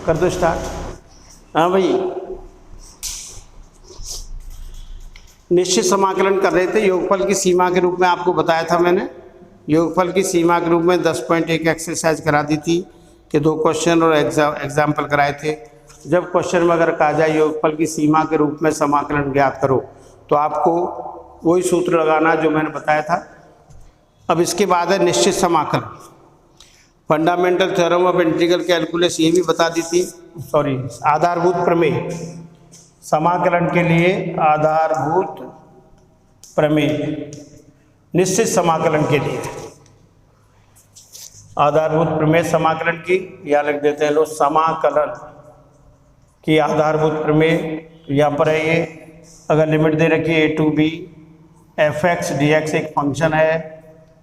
कर दो स्टार्ट। हाँ भाई, निश्चित समाकलन कर रहे थे। योगफल की सीमा के रूप में आपको बताया था मैंने। योगफल की सीमा के रूप में 10.1 एक्सरसाइज करा दी थी कि 2 क्वेश्चन और एग्जाम्पल कराए थे। जब क्वेश्चन में अगर कहा जाए योगफल की सीमा के रूप में समाकलन ज्ञात करो, तो आपको वही सूत्र लगाना जो मैंने बताया था। अब इसके बाद है निश्चित समाकलन। Fundamental theorem of integral calculus ये भी बता दी थी, सॉरी आधारभूत प्रमेय, समाकलन के लिए आधारभूत प्रमेय, निश्चित समाकलन के लिए आधारभूत प्रमेय समाकलन की, या लिख देते हैं लोग समाकलन की आधारभूत प्रमेय। यहाँ पर है ये, अगर लिमिट दे रखी है a to b, f(x) dx एक फंक्शन है,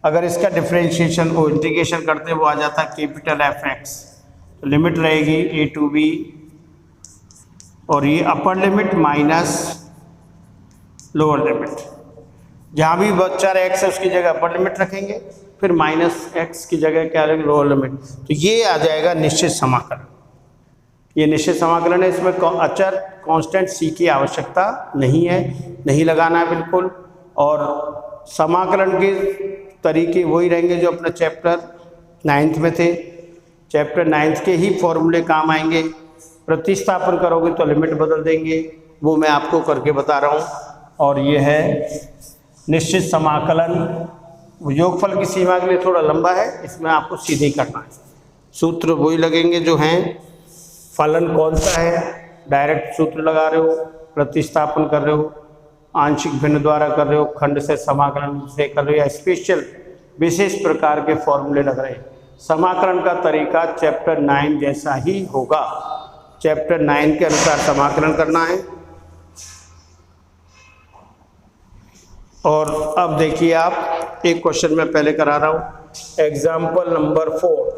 अगर इसका डिफरेंशिएशन वो इंटीग्रेशन करते हैं वो आ जाता है कैपिटल F(x), तो लिमिट रहेगी a to b और ये upper limit minus lower limit. जहाँ भी चर x है उसकी जगह अपर लिमिट रखेंगे, फिर माइनस x की जगह क्या रहेगी लोअर लिमिट, तो ये आ जाएगा निश्चित समाकलन। ये निश्चित समाकलन है, इसमें अचर कांस्टेंट c की आवश्यकता नहीं है, नहीं लगाना है बिल्कुल। और समाकलन के तरीके वही रहेंगे जो अपने चैप्टर 9th में थे। चैप्टर 9th के ही फॉर्मूले काम आएंगे। प्रतिस्थापन करोगे तो लिमिट बदल देंगे, वो मैं आपको करके बता रहा हूँ। और ये है निश्चित समाकलन। योगफल की सीमा के लिए थोड़ा लंबा है, इसमें आपको सीधे ही करना है। सूत्र वही लगेंगे जो हैं। फलन कौन सा है, डायरेक्ट सूत्र लगा रहे हो, प्रतिस्थापन कर रहे हो, आंशिक भिन्न द्वारा कर रहे हो, खंड से समाकलन से कर रहे हो, या स्पेशल विशेष प्रकार के फॉर्मूले लग रहे हैं। समाकलन का तरीका चैप्टर 9 जैसा ही होगा। चैप्टर 9 के अनुसार समाकलन करना है। और अब देखिए आप, एक क्वेश्चन मैं पहले करा रहा हूँ। एग्जाम्पल नंबर 4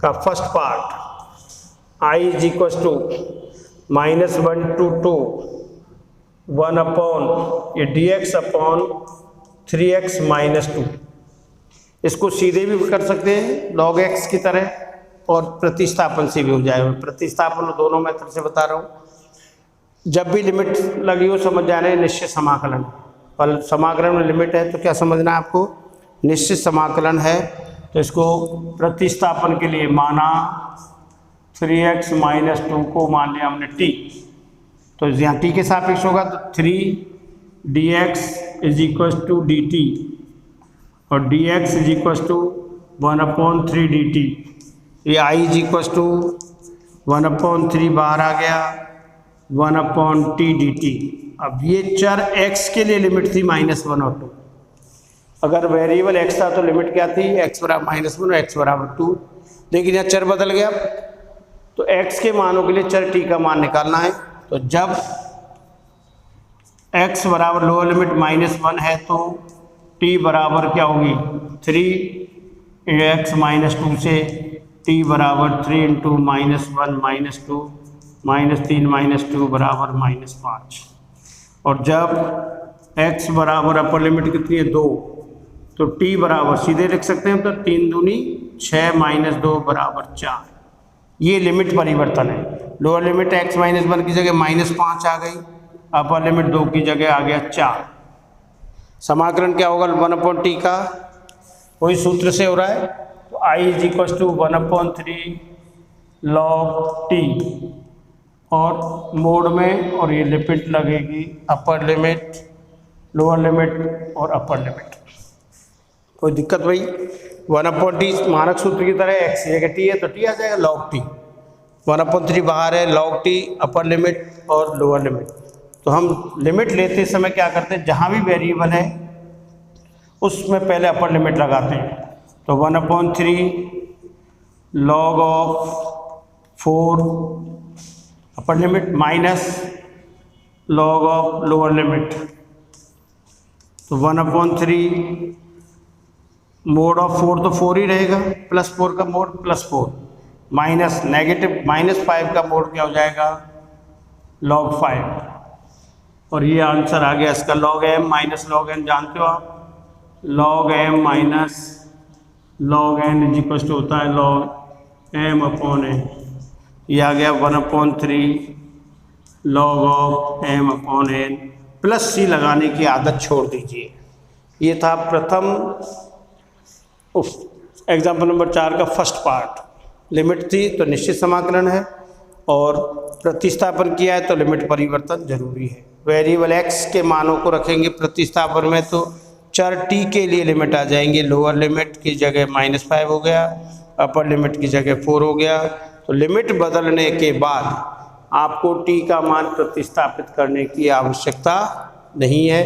का first part, i is equal to -1 to 2 1 upon ये dx अपॉन 3x - 2। इसको सीधे भी कर सकते हैं log x की तरह, और प्रतिस्थापन से भी हो जाएगा। प्रतिस्थापन दोनों मेथड से बता रहा हूँ। जब भी लिमिट लगी हो समझ जाना है निश्चित समाकलन। और समाकलन में लिमिट है तो क्या समझना है आपको, निश्चित समाकलन है। तो इसको प्रतिस्थापन के लिए माना 3x - 2 को मान लिया हमने t, तो यहाँ t के सापेक्ष होगा तो 3dx is equal to dt, और dx is equal to 1/3 dt। ये i इज इक्वल टू 1/3 बाहर आ गया, 1/t dt। अब ये चर x के लिए लिमिट थी -1 और 2। अगर वेरिएबल x था तो लिमिट क्या थी, x बराबर -1 और x बराबर 2। लेकिन यह चर बदल गया, तो x के मानों के लिए चर t का मान निकालना है। तो जब x बराबर लोअर लिमिट -1 है तो t बराबर क्या होगी 3x - 2 से t बराबर 3 × -1 - 2 -3 - 2 बराबर -5। और जब x बराबर अपर लिमिट कितनी है 2, तो t बराबर सीधे लिख सकते हैं, तो 3 दूनी 6 - 2 बराबर 4। ये लिमिट परिवर्तन है। लोअर लिमिट x - 1 की जगह -5 आ गई, अपर लिमिट 2 की जगह आ गया 4। समाकलन क्या होगा 1/t का, वही सूत्र से हो रहा है। तो i is equal to 1/3 log t, और मोड में, और ये लिमिट लगेगी अपर लिमिट, लोअर लिमिट और अपर लिमिट। कोई दिक्कत भाई, 1/t मानक सूत्र की तरह x की जगह t है तो t आ जाएगा log t, 1/3 बाहर है, log t अपर लिमिट और लोअर लिमिट। तो हम लिमिट लेते समय क्या करते हैं, जहाँ भी वेरिएबल है उसमें पहले अपर लिमिट लगाते हैं। तो 1/3 log of 4 upper limit minus log of lower limit, तो 1/3 मोड ऑफ 4 तो 4 ही रहेगा, +4 का मोड +4, माइनस नेगेटिव -5 का मोड क्या हो जाएगा log 5। और ये आंसर आ गया इसका log m - log n, जानते हो आप, log m - log n is equal to होता है log m/n। ये आ गया 1/3 log of m/n plus c लगाने की आदत छोड़ दीजिए। ये था प्रथम एग्जाम्पल नंबर 4 का फर्स्ट पार्ट। लिमिट थी तो निश्चित समाकलन है, और प्रतिस्थापन किया है तो लिमिट परिवर्तन जरूरी है। वेरिएबल x के मानों को रखेंगे प्रतिस्थापन में तो चर t के लिए लिमिट आ जाएंगे। लोअर लिमिट की जगह -5 हो गया, अपर लिमिट की जगह 4 हो गया। तो लिमिट बदलने के बाद आपको t का मान प्रतिस्थापित करने की आवश्यकता नहीं है।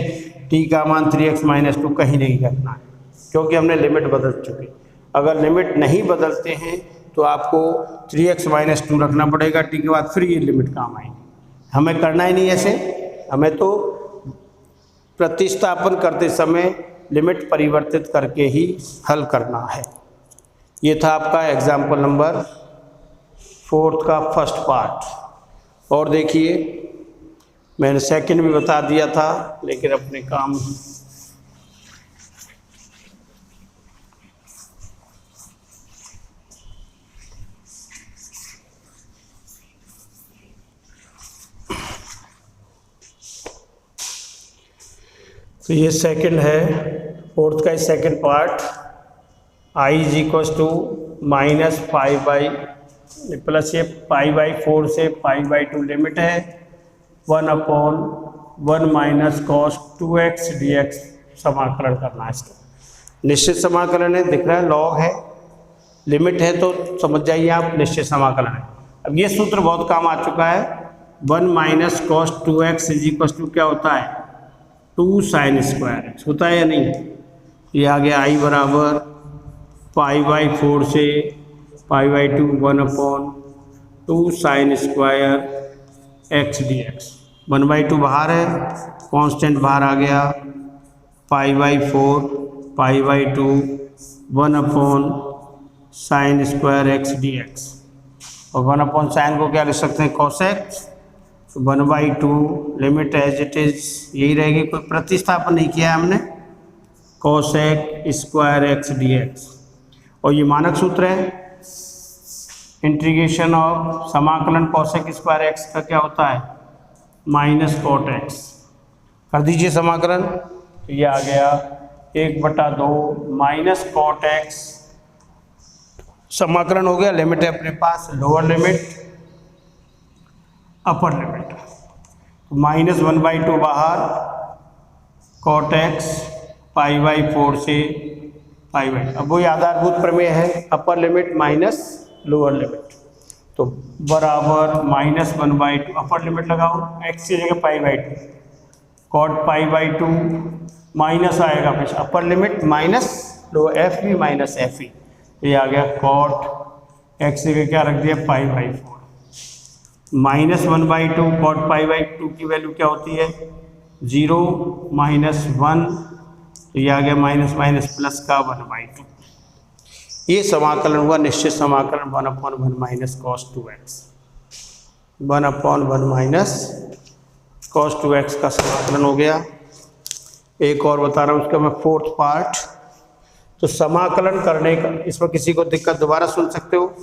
t का मान 3x - 2 कहीं नहीं रखना है, क्योंकि हमने लिमिट बदल चुकी। अगर लिमिट नहीं बदलते हैं तो आपको 3x - 2 रखना पड़ेगा t के बाद, फिर ये लिमिट काम आएगी। हमें करना ही नहीं ऐसे, हमें तो प्रतिस्थापन करते समय लिमिट परिवर्तित करके ही हल करना है। ये था आपका एग्जाम्पल नंबर 4 का फर्स्ट पार्ट। और देखिए, मैंने सेकंड भी बता दिया था, लेकिन अपने काम तो ये सेकंड है, फोर्थ का सेकंड पार्ट। i = -π प्लस ये π/4 से π/2 लिमिट है। 1/1 - cos 2x dx समाकलन करना है इसका। निश्चित समाकलन है, दिख रहा है लॉग है, लिमिट है तो समझ जाइए आप निश्चित समाकलन है। अब ये सूत्र बहुत काम आ चुका है। 1 - cos 2x = क्या होता है, 2 sin² होता है या नहीं। ये आ गया i बराबर π/4 से π/2 1/2 sin² x dx। 1/2 बाहर है, कांस्टेंट बाहर आ गया, π/4 π/2 1/sin² x dx। और 1/sin को क्या लिख सकते हैं, cosec। 1/2 limit as it is यही रहेगी, कोई प्रतिस्थापन नहीं किया है हमने, cosec² x dx। और ये मानक सूत्र है, इंटीग्रेशन ऑफ समाकलन cosec² x का क्या होता है, -cot x। कर दीजिए समाकलन, तो ये आ गया 1/2 -cot x। समाकलन हो गया, लिमिट है अपने पास, लोअर लिमिट अपर लिमिट। -1/2 बाहर, cot x π/4 से π/2। अब वही आधारभूत प्रमेय है, upper limit minus lower limit, तो बराबर -1/2 अपर लिमिट लगाओ, x की जगह π/2, cot π/2 माइनस आएगा, फिर upper limit minus lower F भी माइनस एफ ही। ये आ गया cot x की जगह क्या रख दिया, π/4। -1/2 cot π/2 की वैल्यू क्या होती है, 0 -1, तो ये आ गया माइनस माइनस प्लस का 1/2। ये समाकलन हुआ निश्चित समाकलन 1/1 - cos 2x। 1/1 - cos 2x का समाकलन हो गया। एक और बता रहा हूँ उसका मैं, फोर्थ पार्ट। तो समाकलन करने का, इसमें किसी को दिक्कत दोबारा सुन सकते हो।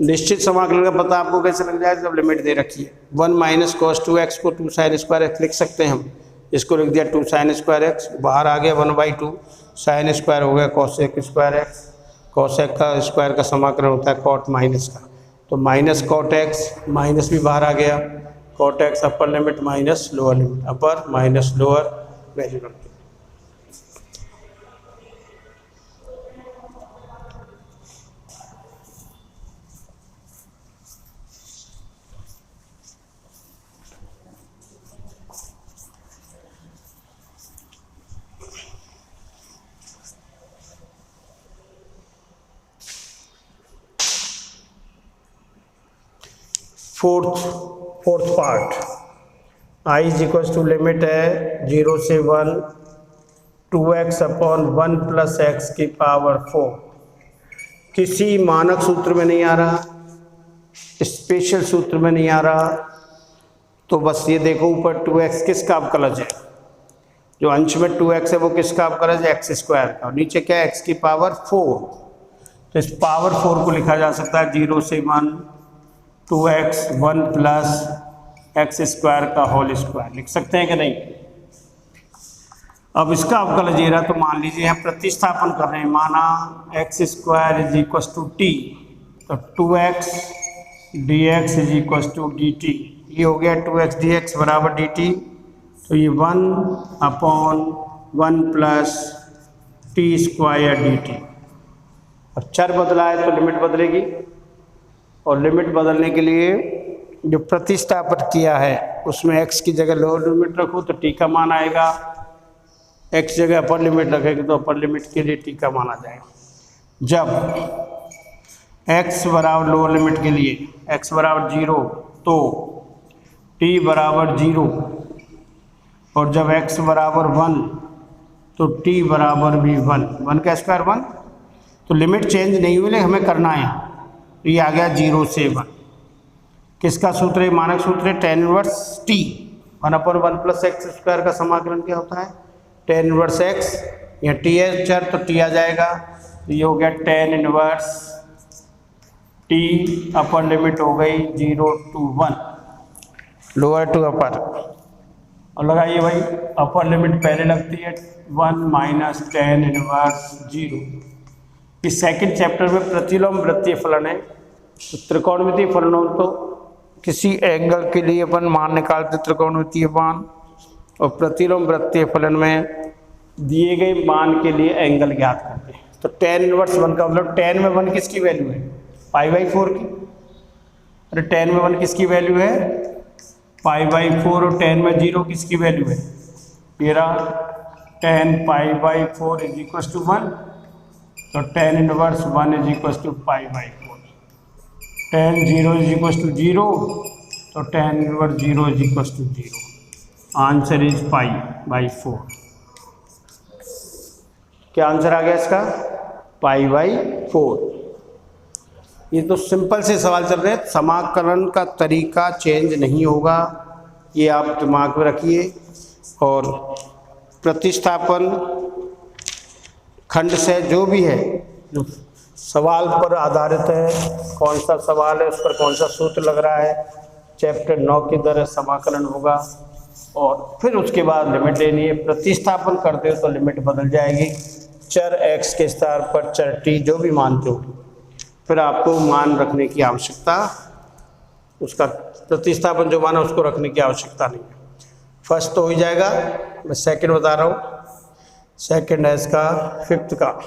निश्चित समाकलन का पता आपको कैसे लग जाएगा, जब लिमिट दे रखी है। 1 - cos 2x को 2 sin² x लिख सकते हैं हम, इसको लिख दिया 2 sin² x, बाहर आ गया 1/2 sin² हो गया cosec² x। cosec का स्क्वायर का समाकलन होता है cot माइनस का, तो -cot x, माइनस भी बाहर आ गया, cot x upper limit minus lower limit, अपर माइनस लोअर वैल्यू रखते हैं। फोर्थ पार्ट, i = लिमिट है 0 से 1 2x/1 + x की पावर 4। किसी मानक सूत्र में नहीं आ रहा, स्पेशल सूत्र में नहीं आ रहा, तो बस ये देखो ऊपर 2x किसका अवकलज है, जो अंश में 2x है वो किसका अवकलज है, x² का, और नीचे क्या है, x की पावर 4। तो इस पावर 4 को लिखा जा सकता है 0 से 1 2x 1 प्लस एक्स स्क्वायर का होल स्क्वायर लिख सकते हैं कि नहीं। अब इसका अवकल लीजिएगा तो मान लीजिए हम प्रतिस्थापन कर रहे हैं, माना X square is equals to T, तो 2x dx is equals to D T, ये हो गया 2x dx बराबर डी टी, तो ये 1/1 plus T square D T. अब चर बदला है तो लिमिट बदलेगी, और लिमिट बदलने के लिए जो प्रतिस्थापन किया है उसमें x की जगह लोअर लिमिट रखो तो t का मान आएगा, x जगह अपर लिमिट रखेगी तो अपर लिमिट के लिए t का मान आ जाएगा। जब x बराबर लोअर लिमिट के लिए x बराबर 0 तो t बराबर 0, और जब x बराबर 1 तो t बराबर भी 1 का स्क्वायर 1, तो लिमिट चेंज नहीं हुई, लेकिन हमें करना है। तो ये आ गया 0 से 1। किसका सूत्र है? मानक सूत्र है tan inverse t 1/1 plus x square का समाकलन क्या होता है? tan इनवर्स x, या t है चर तो t आ जाएगा, तो ये हो गया tan inverse t, upper limit हो गई 0 to 1, लोअर टू अपर। और लगाइए भाई, अपर लिमिट पहले लगती है 1 माइनस tan इनवर्स 0। इस सेकंड चैप्टर में प्रतिलोम वृत्तीय फलन है, तो त्रिकोणमितीय फलनों तो किसी एंगल के लिए अपन मान निकालते त्रिकोणमितीय मान, और प्रतिलोम वृत्तीय फलन में दिए गए मान के लिए एंगल ज्ञात करते हैं। तो tan इनवर्स 1 का मतलब tan में 1 किसकी वैल्यू है? π/4 की। अरे tan में 1 किसकी वैल्यू है? π/4, और tan में 0 किसकी वैल्यू है? मेरा tan π/4 इज इक्वल टू 1, तो tan inverse 1 is equal to π/4। tan 0 is equal to 0, तो tan inverse 0 is equal to 0। Answer is π/4। क्या आंसर आ गया इसका? π/4। ये तो सिंपल से सवाल चल रहे हैं, समाकलन का तरीका चेंज नहीं होगा, ये आप दिमाग में रखिए। और प्रतिस्थापन खंड से जो भी है, जो सवाल पर आधारित है, कौन सा सवाल है उस पर कौन सा सूत्र लग रहा है, चैप्टर 9 की तरह समाकलन होगा, और फिर उसके बाद लिमिट लेनी है। प्रतिस्थापन करते हो तो लिमिट बदल जाएगी, चर x के स्थान पर चर t जो भी मानते हो, फिर आपको मान रखने की आवश्यकता, उसका प्रतिस्थापन जो माना उसको रखने की आवश्यकता नहीं है। फर्स्ट तो हो ही जाएगा, मैं सेकंड बता रहा हूँ। सेकंड है इसका फिफ्थ का,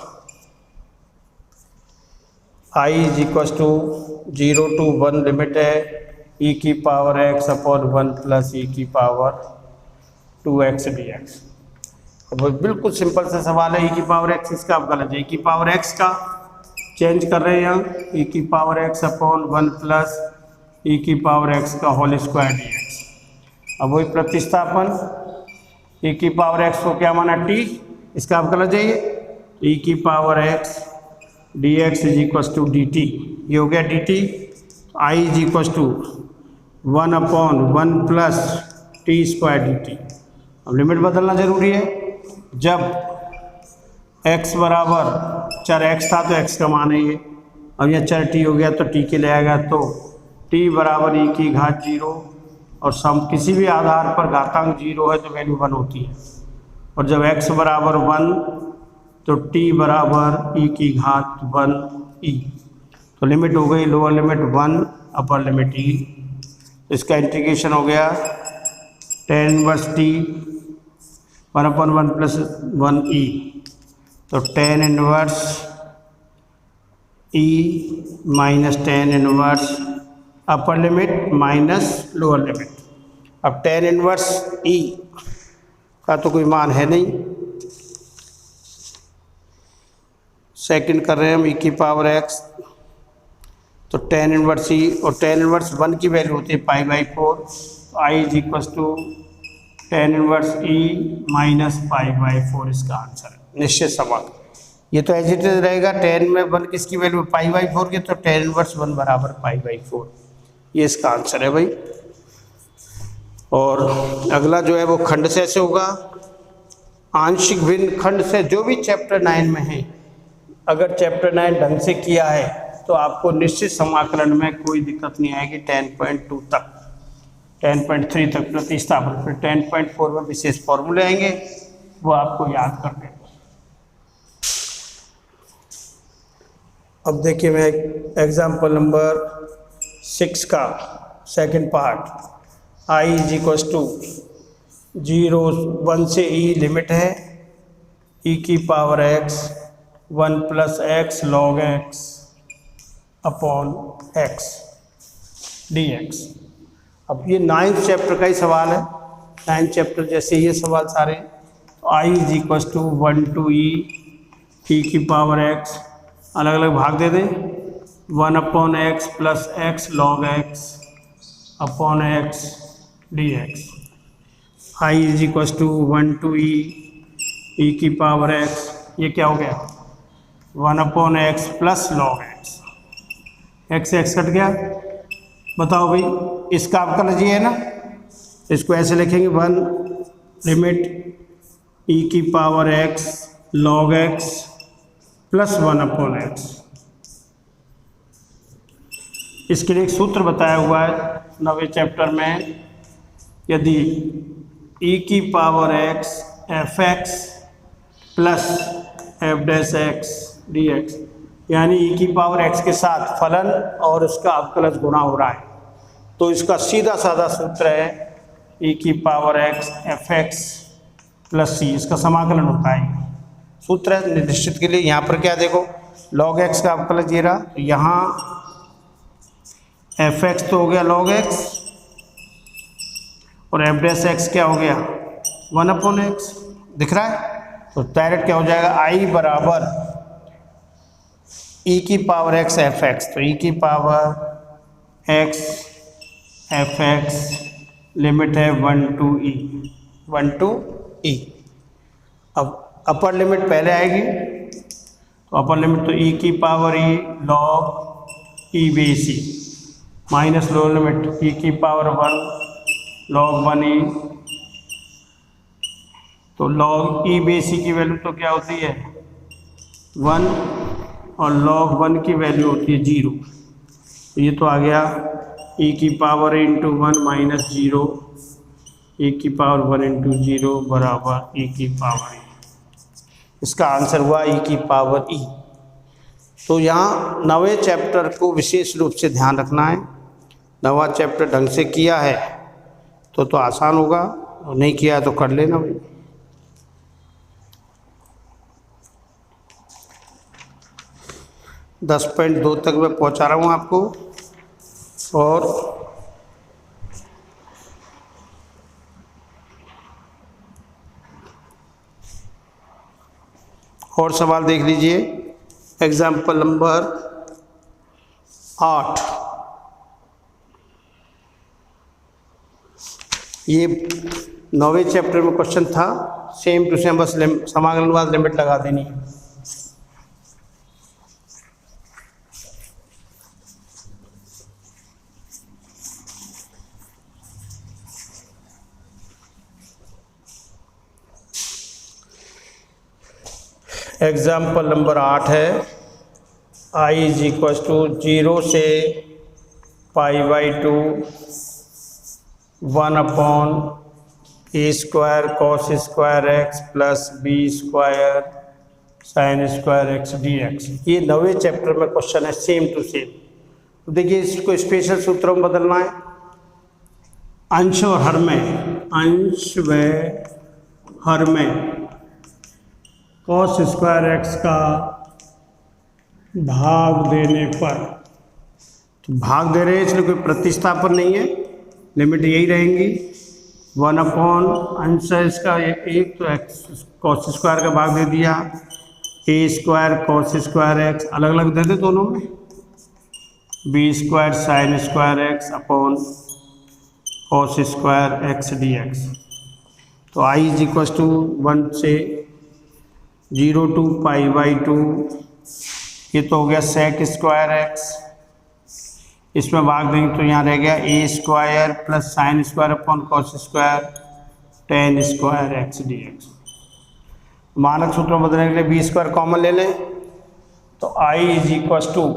i is equal to 0 to 1 लिमिट है e की power x upon 1 plus e की पावर 2x dx। अब बिल्कुल सिंपल सा सवाल है, e की पावर x इसका अब गलत है, e की पावर x का चेंज कर रहे हैं यहाँ, e की power x upon 1 plus e की पावर x का होल स्क्वायर dx। अब वही प्रतिस्थापन, e की पावर x को क्या माना? t, इसका अब गलत जाइए, e की power x dx is equal to dt, ये हो गया dt। i is equal to 1/1 plus T square dt। अब लिमिट बदलना जरूरी है। जब x बराबर चर x था तो x का मान है ये, अब यह चर t हो गया तो t के ले आएगा, तो t बराबर e की घात 0, और सम किसी भी आधार पर घातांक 0 है तो वैल्यू 1 होती है, और जब x बराबर 1 तो t बराबर e की घात 1e। तो लिमिट हो गई lower limit 1, upper limit e। इसका इंटीग्रेशन हो गया tan inverse t 1/1 plus 1e, तो tan inverse e minus tan inverse upper limit minus lower limit. अब tan इनवर्स e का तो कोई मान है नहीं, सेकंड कर रहे हैं हम e की पावर x, तो tan इनवर्स e, और tan इनवर्स 1 की वैल्यू होती है π/4, तो i is equal to tan inverse e minus π/4 इसका आंसर है। निश्चित समाकल ये तो एज इट इज रहेगा, tan में 1 किसकी वैल्यू π/4 की, तो tan इनवर्स 1 बराबर π/4, ये इसका आंसर है भाई। और अगला जो है वो खंड से ऐसे होगा, आंशिक भिन्न खंड से जो भी चैप्टर 9 में है, अगर चैप्टर 9 ढंग से किया है तो आपको निश्चित समाकलन में कोई दिक्कत नहीं आएगी 10.2 तक, 10.3 तक प्रतिस्थापन। फिर 10.4 में विशेष फॉर्मूले आएंगे, वो आपको याद कर दें। अब देखिए मैं एग्जाम्पल नंबर 6 का second part, i is equals to 0 1 से e लिमिट है e की power x 1 plus X log x upon x dx। अब ये 9th चैप्टर का ही सवाल है, 9th चैप्टर जैसे ये सवाल सारे। तो i is equals to 1 to e की पावर x, अलग अलग भाग दे दें, 1 upon X plus X log X upon X dx। I is equals to 1 to e की पावर x, ये क्या हो गया 1 upon X plus log X, X cut गया। बताओ भाई, इसका आपका नजीब है ना, इसको ऐसे लिखेंगे 1 लिमिट e की power x log x plus 1 upon x. इसके लिए एक सूत्र बताया हुआ है 9वें चैप्टर में, यदि e की power x f x plus F dash x D x, यानी e की पावर x के साथ फलन और उसका अवकलज गुणा हो रहा है, तो इसका सीधा साधा सूत्र है e की power x f x plus c, इसका समाकलन होता है। सूत्र है निश्चित के लिए। यहाँ पर क्या देखो, log x का अवकलज ये रहा, तो यहाँ एफ एक्स तो हो गया log x और एफ डैश एक्स क्या हो गया 1 अपॉन एक्स, दिख रहा है। तो डायरेक्ट क्या हो जाएगा, i बराबर e की पावर x एफ एक्स, तो e की power x f x limit है 1 to e। अब अपर लिमिट पहले आएगी, तो अपर लिमिट तो e की power e log e base e minus lower limit e की पावर 1 लॉग 1 e, तो लॉग e बेस e की वैल्यू तो क्या होती है 1 और लॉग 1 की वैल्यू होती है 0। तो ये तो आ गया e की पावर इंटू 1 माइनस 0, e की पावर 1 इंटू 0 बराबर e की पावर e। इसका आंसर हुआ e की पावर e। तो यहाँ 9वें चैप्टर को विशेष रूप से ध्यान रखना है। 9वां चैप्टर ढंग से किया है तो आसान होगा, और नहीं किया है तो कर लेना भाई। दस 10.2 तक मैं पहुँचा रहा हूँ आपको। और सवाल देख लीजिए, एग्जाम्पल नंबर 8। ये 9वें चैप्टर में क्वेश्चन था, सेम टू सेम, बस समाकलन बाद लिमिट लगा देनी है। एग्जाम्पल नंबर 8 है, i इज इक्वल टू 0 से π/2 1 upon a square cos square x plus b square sine square x D x. ये 9वें चैप्टर में क्वेश्चन है, सेम टू सेम। तो देखिए, इसको स्पेशल सूत्रों में बदलना है। अंश और हर में, अंश व हर में कॉस स्क्वायर एक्स का भाग देने पर, तो भाग दे रहे हैं इसलिए कोई प्रतिस्थापन नहीं है, लिमिट यही रहेंगी 1 अपॉन अंश है इसका एक, तो एक्स कॉस स्क्वायर का भाग दे दिया, A square cos square X अलग अलग दे दे दोनों में, B square sine square X upon cos square x D X. तो आई इज इक्वल टू 1 से 0 to π/2, ये तो हो गया सेक स्क्वायर एक्स, इसमें भाग देंगे तो यहाँ रह गया a square plus sine square upon cos square tan square x D x. मानक सूत्र बदलने के लिए बी स्क्वायर कॉमन ले लें, तो I is equal to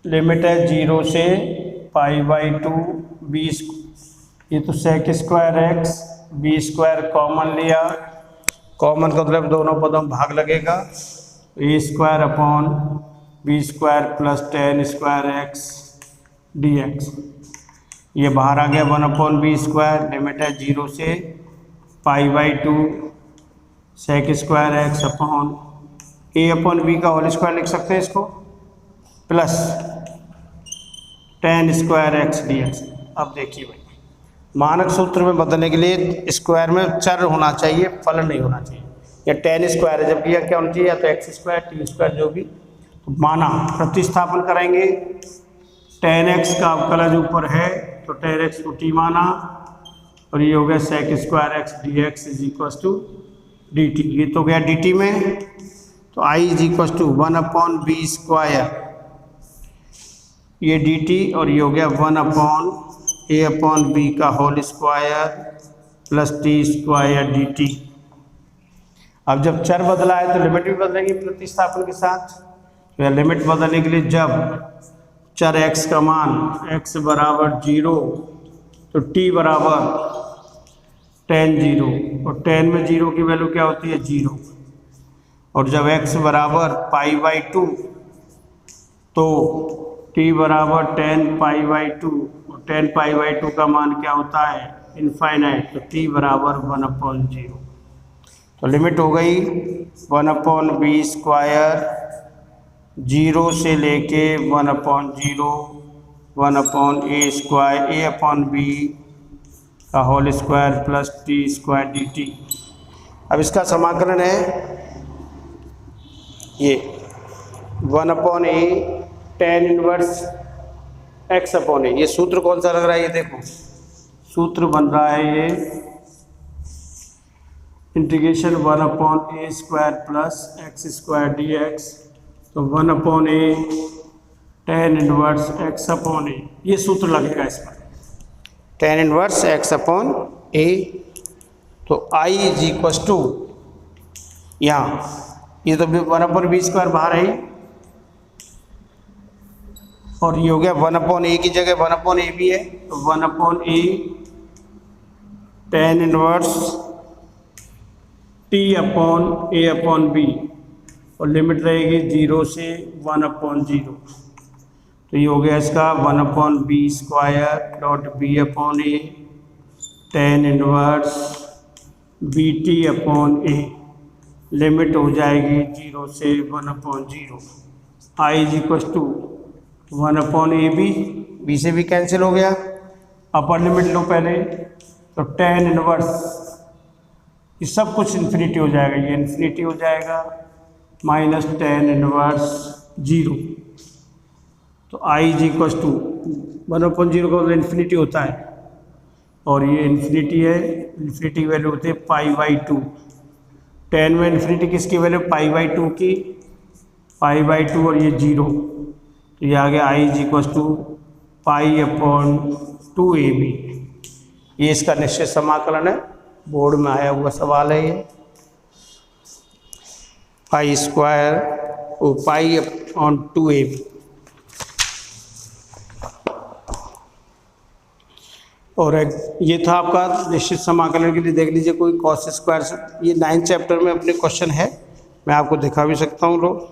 limit है 0 से π/2 बी, ये तो sec square x b square common लिया, कॉमन का मतलब दोनों पदों में भाग लगेगा, a square upon b square plus tan square x dx। ये बाहर आ गया 1/b स्क्वायर, लिमिट है 0 से π/2 sec square X upon a/b का होल स्क्वायर लिख सकते हैं इसको, plus tan square x dx। अब देखिए भाई, मानक सूत्र में बदलने के लिए स्क्वायर में चर होना चाहिए, फलन नहीं होना चाहिए। या tan स्क्वायर है, जबकि यह क्या होना चाहिए, या तो एक्स स्क्वायर टी स्क्वायर जो भी। तो माना प्रतिस्थापन करेंगे, tan x का अवकलज ऊपर है तो tan x को t माना, और ये हो गया sec square x dx is equal to dt। ये तो गया dt में, तो I is equal to 1/b square, ये dt, और ये हो गया 1/a/b का whole square plus t square dt। अब जब चर बदला है तो लिमिट भी बदलेंगे प्रतिस्थापन के साथ। तो लिमिट बदलने के लिए जब चर x का मान x बराबर 0 तो t बराबर tan 0, और tan में 0 की वैल्यू क्या होती है 0, और जब x बराबर π/2 तो t बराबर tan π/2, और tan π/2 का मान क्या होता है इनफाइनाइट, तो t बराबर 1/0। तो लिमिट हो गई 1/b स्क्वायर 0 से लेके 1/0 1/a स्क्वायर a/b का whole square plus t square dt। अब इसका समाकलन है ये 1/a tan इनवर्स x/a। ये सूत्र कौन सा लग रहा है, ये देखो सूत्र बन रहा है ये integration 1/a square plus x square dx। तो 1/a tan इनवर्स x/a, ये सूत्र लगेगा इस पर, tan इनवर्स x/a। तो I इज इक्वल टू, यहाँ ये तो 1/b स्क्वायर बाहर है, और ये हो गया 1/a की जगह 1/a भी है, तो 1/a tan इनवर्स t/a/b, और लिमिट रहेगी 0 से 1/0। तो ये हो गया इसका 1/b square dot b/a tan inverse bt/a, limit हो जाएगी 0 से 1/0। I is equal to 1/ab, b से भी कैंसिल हो गया, अपर लिमिट लो पहले, तो tan इनवर्स ये सब कुछ इन्फिनिटी हो जाएगा, ये इन्फिनिटी हो जाएगा, माइनस tan इनवर्स 0। तो I इज इक्वल टू 1/0 का इन्फिनिटी होता है, और ये इन्फिनिटी है, इन्फिनिटी वैल्यू होती है π/2। tan में इन्फिनिटी किसकी वैल्यू π/2 की, π/2, और ये 0, तो ये आ गया I is equal to π/2ab। ये इसका निश्चित समाकलन है, बोर्ड में आया हुआ सवाल है ये, पाई स्क्वायर π/2ab। और ये था आपका निश्चित समाकलन के लिए। देख लीजिए कोई cos स्क्वायर से, ये 9th चैप्टर में अपने क्वेश्चन है, मैं आपको दिखा भी सकता हूँ लो।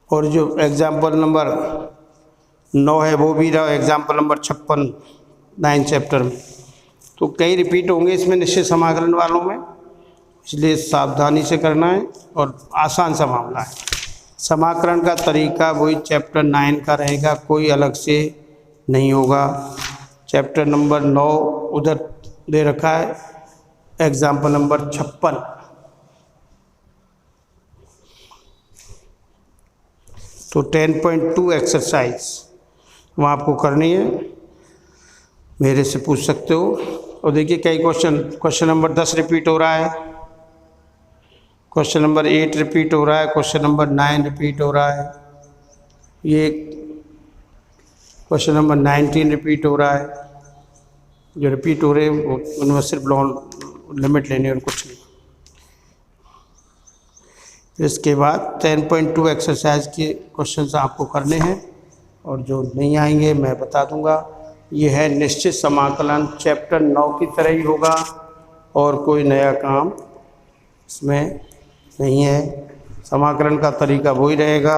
और जो एग्जाम्पल नंबर 9 है वो भी रहा, एग्जाम्पल नंबर 56 9th चैप्टर में। तो कई रिपीट होंगे इसमें निश्चित समाकलन वालों में, इसलिए सावधानी से करना है, और आसान सा मामला है। समाकलन का तरीका वही चैप्टर 9 का रहेगा, कोई अलग से नहीं होगा। चैप्टर नंबर 9 उधर दे रखा है, एग्जाम्पल नंबर 56। तो 10.2 एक्सरसाइज वहाँ आपको करनी है, मेरे से पूछ सकते हो। और देखिए कई क्वेश्चन नंबर 10 रिपीट हो रहा है, क्वेश्चन नंबर 8 रिपीट हो रहा है, क्वेश्चन नंबर 9 रिपीट हो रहा है, ये क्वेश्चन नंबर 19 रिपीट हो रहा है। जो रिपीट हो रहे हैं उनमें सिर्फ लिमिट लेनी और कुछ नहीं। तो इसके बाद 10.2 एक्सरसाइज के क्वेश्चंस आपको करने हैं और जो नहीं आएंगे मैं बता दूंगा। ये है निश्चित समाकलन, चैप्टर 9 की तरह ही होगा और कोई नया काम इसमें नहीं है। समाकलन का तरीका वही रहेगा।